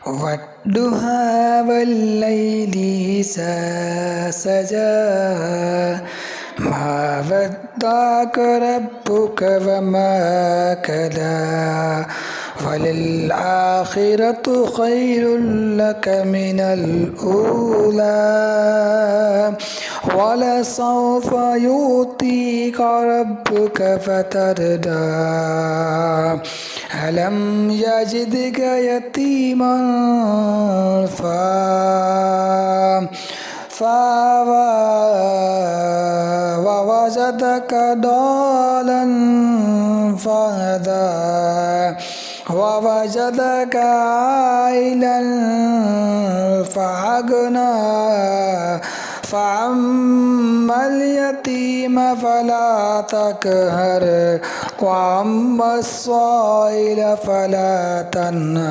والضحى والليل إذا سجى ما ودعك ربك وما كلا وللآخرة خير لك من الأولى ولسوف يعطيك ربك فترضى ألم يجدك يتيما فآوى ووجدك ضالا فهدى ووجدك عائلا فأغنى فأما اليتيم فلا تقهر وأما السائل فلا تنهر